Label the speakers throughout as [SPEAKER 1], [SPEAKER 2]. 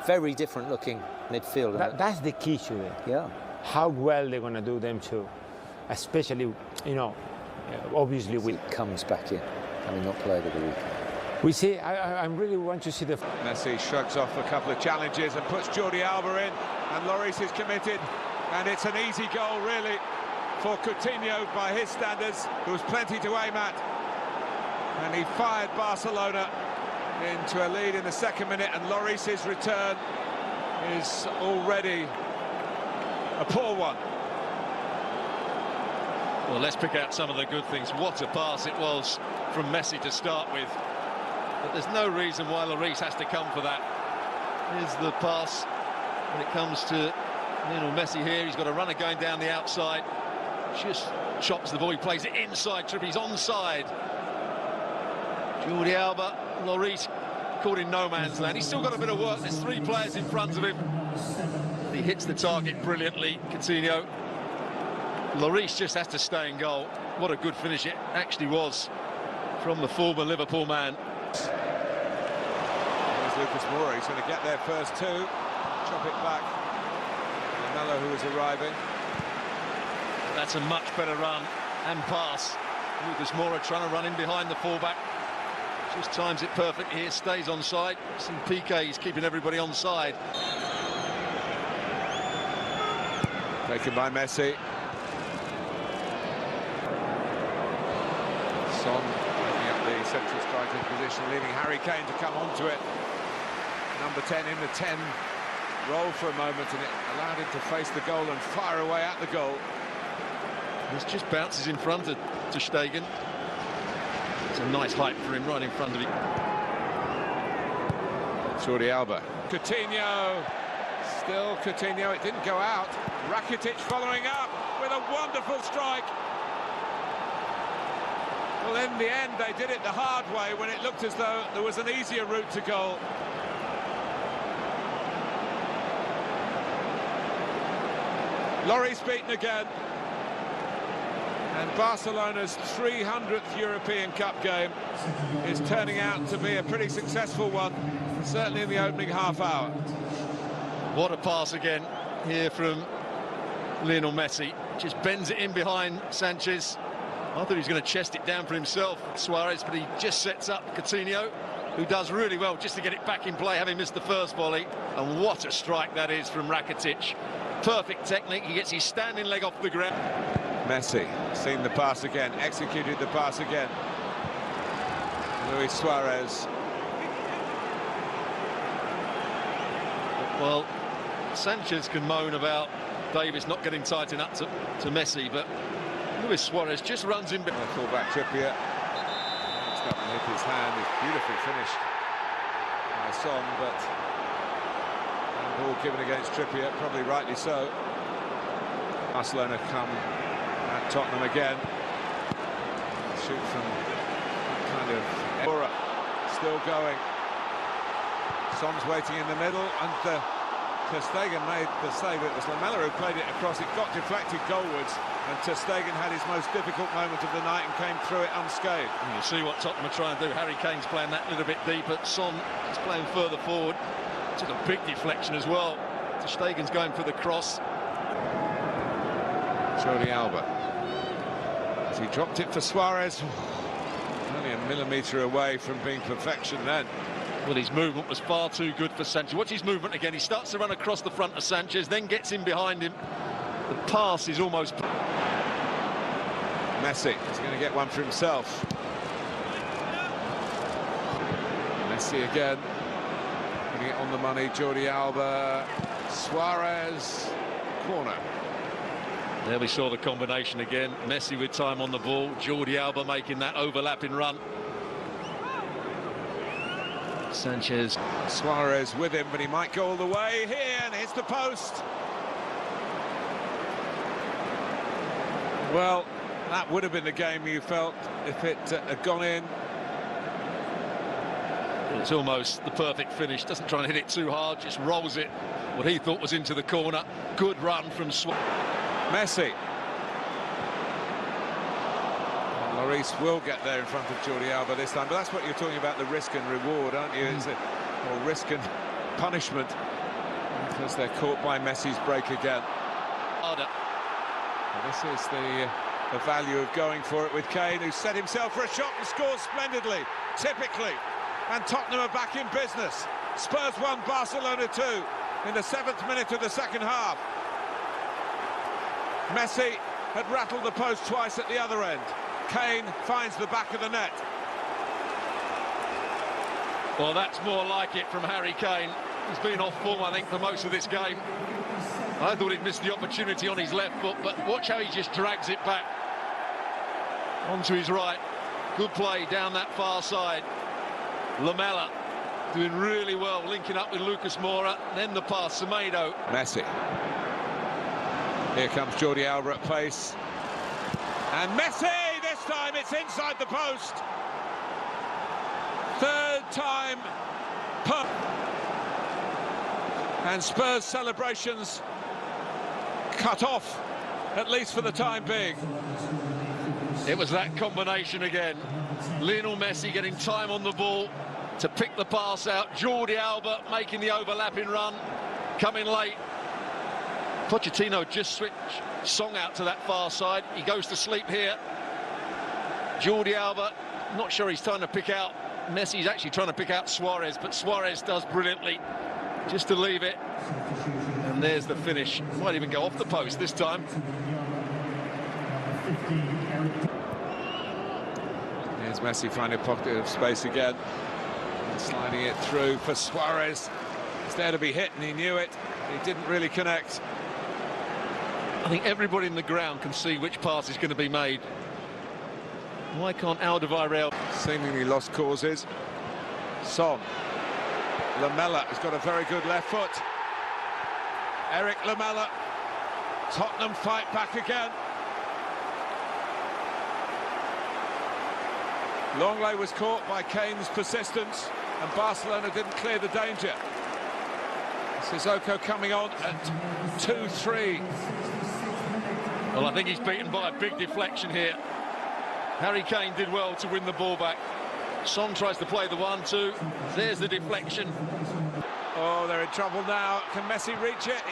[SPEAKER 1] very different looking midfield.
[SPEAKER 2] That's the key to it.
[SPEAKER 1] Yeah.
[SPEAKER 2] How well they're going to do them too, especially, you know, obviously
[SPEAKER 1] with comes back in, having not played at the weekend.
[SPEAKER 2] We see. I really want to see the.
[SPEAKER 3] Messi shrugs off a couple of challenges and puts Jordi Alba in, and Lloris is committed, and it's an easy goal really for Coutinho by his standards. There was plenty to aim at, and he fired Barcelona into a lead in the second minute, and Lloris's return is already a poor one.
[SPEAKER 4] Well, let's pick out some of the good things. What a pass it was from Messi to start with. But there's no reason why Lloris has to come for that. Here's the pass when it comes to Lionel Messi here. He's got a runner going down the outside. Just chops the ball, he plays it inside, Trippier's onside. Jordi Alba, Lloris caught in no man's land. He's still got a bit of work, there's 3 players in front of him. He hits the target brilliantly, Coutinho. Lloris just has to stay in goal. What a good finish it actually was from the former Liverpool man.
[SPEAKER 3] There's Lucas Moura, he's going to get there first too. Chop it back. Mello, who is arriving.
[SPEAKER 4] That's a much better run and pass. Lucas Moura trying to run in behind the fullback. Just times it perfectly here, stays onside. See Piqué, he's keeping everybody onside.
[SPEAKER 3] Taken by Messi. Son breaking up the central striker's position, leaving Harry Kane to come onto it. Number 10 in the 10 role for a moment, and it allowed him to face the goal and fire away at the goal.
[SPEAKER 4] This just bounces in front of Ter Stegen. It's a nice height for him, right in front of him.
[SPEAKER 3] Jordi Alba. Coutinho. Still Coutinho, it didn't go out. Rakitic following up with a wonderful strike. Well, in the end, they did it the hard way when it looked as though there was an easier route to goal. Lloris beaten again. And Barcelona's 300th European Cup game is turning out to be a pretty successful one, certainly in the opening half hour.
[SPEAKER 4] What a pass again here from Lionel Messi. Just bends it in behind Sanchez. I thought he was going to chest it down for himself, Suarez, but he just sets up Coutinho, who does really well just to get it back in play, having missed the first volley. And what a strike that is from Rakitic. Perfect technique, he gets his standing leg off the ground.
[SPEAKER 3] Messi, seen the pass again, executed the pass again. Luis Suarez.
[SPEAKER 4] Well, Sanchez can moan about Davis not getting tight enough to Messi, but Luis Suarez just runs in.
[SPEAKER 3] Full back Trippier. It's up and hit his hand. It's beautiful finish by Son, but ball given against Trippier, probably rightly so. Barcelona come at Tottenham again. Shoot from kind of Moura, still going. Son's waiting in the middle, and Ter Stegen made the save. It was Lamela who played it across. It got deflected goalwards, and Ter Stegen had his most difficult moment of the night and came through it unscathed.
[SPEAKER 4] And you see what Tottenham are trying to do. Harry Kane's playing that little bit deeper. Son is playing further forward. Took a big deflection as well. Ter Stegen's going for the cross.
[SPEAKER 3] Jordi Alba. As he dropped it for Suarez. Only a millimetre away from being perfection then.
[SPEAKER 4] Well, his movement was far too good for Sanchez. Watch his movement again. He starts to run across the front of Sanchez, then gets in behind him. The pass is almost...
[SPEAKER 3] Messi is going to get one for himself. Messi again. Putting it on the money. Jordi Alba. Suarez. Corner.
[SPEAKER 4] There we saw the combination again. Messi with time on the ball. Jordi Alba making that overlapping run. Sanchez.
[SPEAKER 3] Suarez with him, but he might go all the way here and hits the post. Well, that would have been the game you felt if it had gone in.
[SPEAKER 4] It's almost the perfect finish. Doesn't try and hit it too hard, just rolls it. What he thought was into the corner. Good run from Suarez.
[SPEAKER 3] Messi. Lloris will get there in front of Jordi Alba this time, but that's what you're talking about, the risk and reward, aren't you? It's or risk and punishment. because they're caught by Messi's break again.
[SPEAKER 4] Harder.
[SPEAKER 3] And this is the value of going for it with Kane, who set himself for a shot and scores splendidly, typically. And Tottenham are back in business. Spurs 1, Barcelona 2 in the 7th minute of the second half. Messi had rattled the post twice at the other end. Kane finds the back of the net.
[SPEAKER 4] Well, that's more like it from Harry Kane. He's been off form, I think, for most of this game. I thought he'd missed the opportunity on his left foot, but watch how he just drags it back onto his right. Good play down that far side. Lamela doing really well, linking up with Lucas Moura. Then the pass, Semedo.
[SPEAKER 3] Messi. Here comes Jordi Alba at pace. And Messi, this time it's inside the post. Third time per. And Spurs celebrations cut off, at least for the time being.
[SPEAKER 4] It was that combination again. Lionel Messi getting time on the ball to pick the pass out. Jordi Alba making the overlapping run, coming late. Pochettino just switched Song out to that far side. He goes to sleep here. Jordi Alba, not sure he's trying to pick out Messi's actually trying to pick out Suarez, but Suarez does brilliantly just to leave it. And there's the finish. Might even go off the post this time.
[SPEAKER 3] Here's Messi finding a pocket of space again. And sliding it through for Suarez. It's there to be hit, and he knew it. He didn't really connect.
[SPEAKER 4] I think everybody in the ground can see which pass is going to be made. Why can't Alderweireld?
[SPEAKER 3] Seemingly lost causes. Son. Lamela has got a very good left foot. Eric Lamela. Tottenham fight back again. Longley was caught by Kane's persistence, and Barcelona didn't clear the danger. Sissoko coming on at 2-3.
[SPEAKER 4] Well, I think he's beaten by a big deflection here. Harry Kane did well to win the ball back. Son tries to play the 1-2. There's the deflection.
[SPEAKER 3] Oh, they're in trouble now. Can Messi reach it?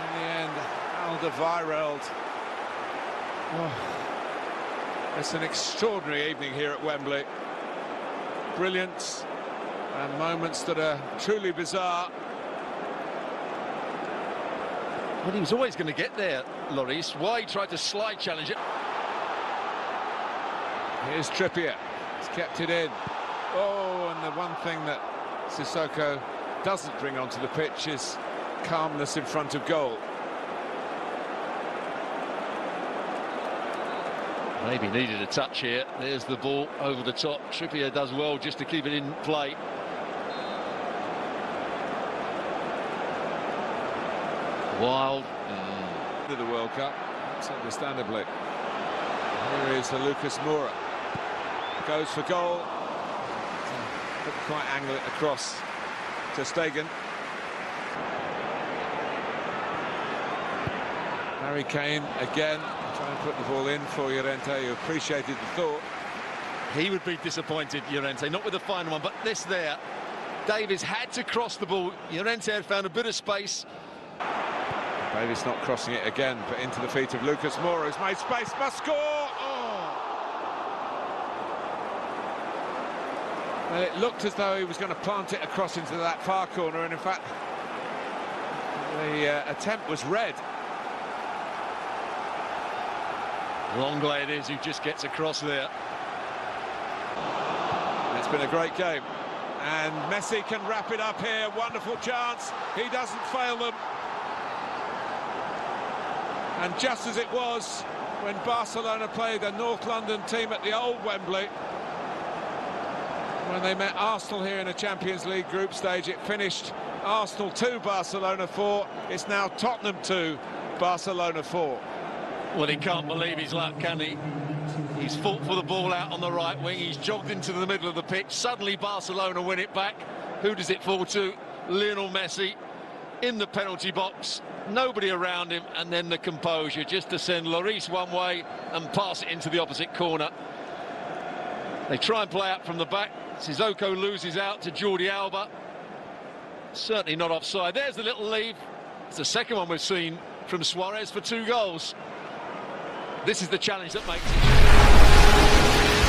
[SPEAKER 3] In the end, Alderweireld. Oh, it's an extraordinary evening here at Wembley. Brilliance and moments that are truly bizarre.
[SPEAKER 4] Well, he was always going to get there, Lloris. Why he tried to slide challenge it.
[SPEAKER 3] Here's Trippier. He's kept it in. Oh, and the one thing that Sissoko doesn't bring onto the pitch is calmness in front of goal.
[SPEAKER 4] Maybe needed a touch here. There's the ball over the top. Trippier does well just to keep it in play. Wild.
[SPEAKER 3] To the World Cup, that's understandably. Here is Lucas Moura. Goes for goal. Couldn't quite angle it across to Stegen. Harry Kane again trying to put the ball in for Llorente, who appreciated the thought.
[SPEAKER 4] He would be disappointed, Llorente, not with the final one, but this there. Davies had to cross the ball. Llorente had found a bit of space.
[SPEAKER 3] Davies not crossing it again, but into the feet of Lucas Moura, who's made space, must score! Oh! Well, it looked as though he was going to plant it across into that far corner, and in fact, the attempt was red.
[SPEAKER 4] Longley it is who just gets across there.
[SPEAKER 3] It's been a great game, and Messi can wrap it up here. Wonderful chance. He doesn't fail them. And just as it was when Barcelona played a North London team at the old Wembley, when they met Arsenal here in a Champions League group stage, it finished Arsenal 2, Barcelona 4. It's now Tottenham 2, Barcelona 4.
[SPEAKER 4] Well, he can't believe his luck, can he? He's fought for the ball out on the right wing. He's jogged into the middle of the pitch. Suddenly Barcelona win it back. Who does it fall to? Lionel Messi in the penalty box. Nobody around him, and then the composure just to send Lloris one way and pass it into the opposite corner. They try and play out from the back. Sissoko loses out to Jordi Alba. certainly not offside. There's the little lead. It's the second one we've seen from Suarez for 2 goals. This is the challenge that makes it.